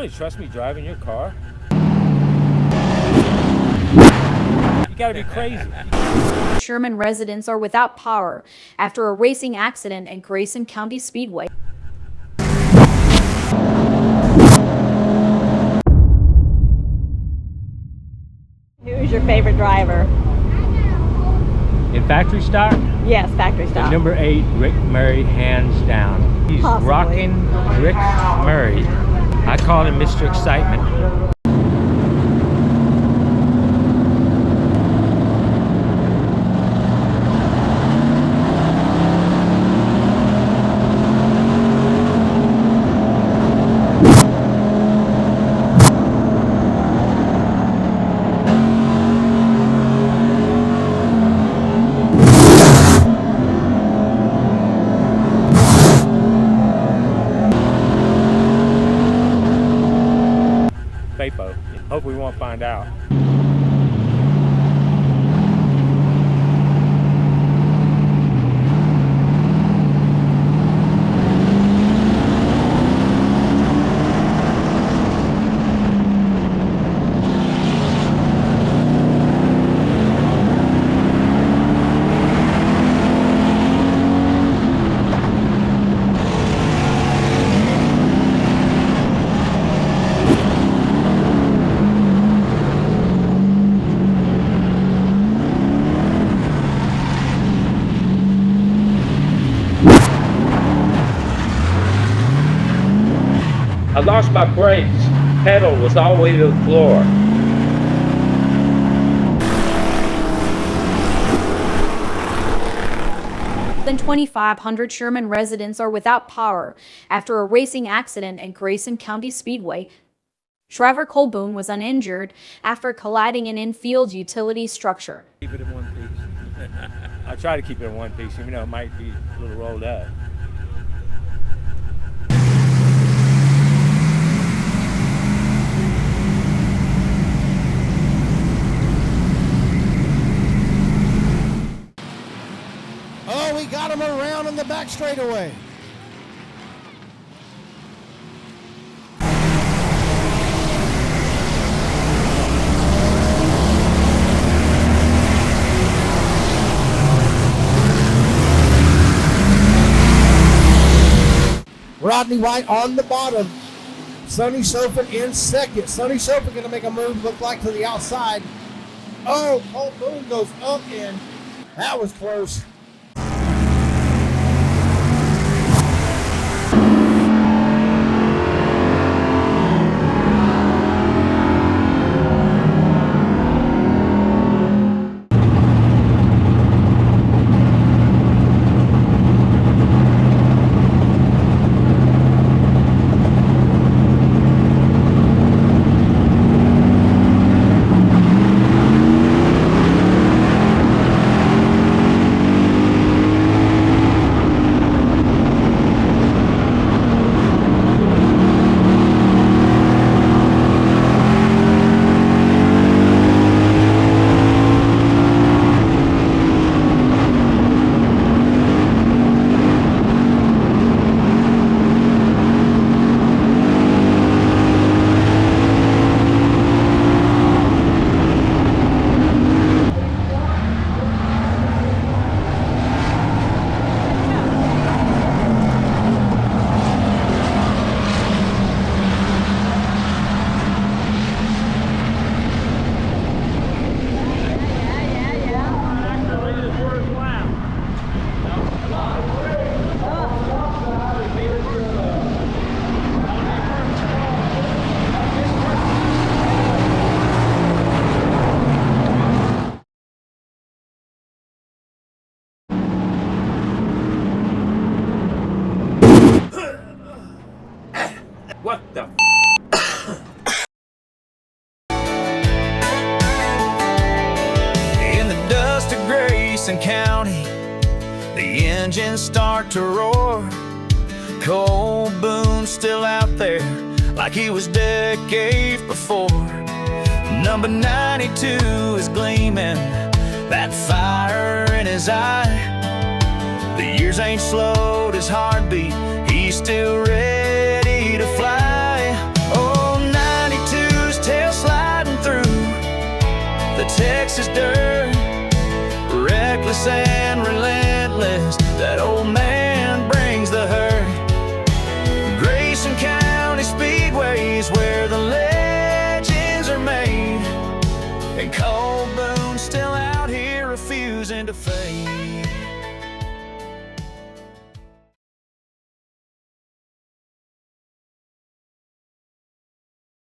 really trust me driving your car? You gotta be crazy. Sherman residents are without power after a racing accident at Grayson County Speedway. Who's your favorite driver? In factory stock? Yes, factory stock. Number 8, Rick Murray, hands down. He's Possibly. rocking Rick Murray. I call him Mr. Excitement. Fapo. Hope we won't find out. I lost my brakes. Pedal was all the way to the floor. More than 2,500 Sherman residents are without power after a racing accident at Grayson County Speedway. Driver Boone was uninjured after colliding an infield utility structure. Keep it in one piece. I try to keep it in one piece, even though it might be a little rolled up. Oh, we got him around on the back straightaway. Rodney White on the bottom. Sonny Sofa in second. Sonny Sofa going to make a move look like to the outside. Oh, Cole Boone goes up in. That was close. What the In the dust of Grayson County, the engines start to roar. Cole Boone still out there like he was decades before. Number 92 is gleaming, that fire in his eye. The years ain't slowed his heartbeat, he's still ready to fly. Oh, Texas dirt. Reckless and relentless, that old man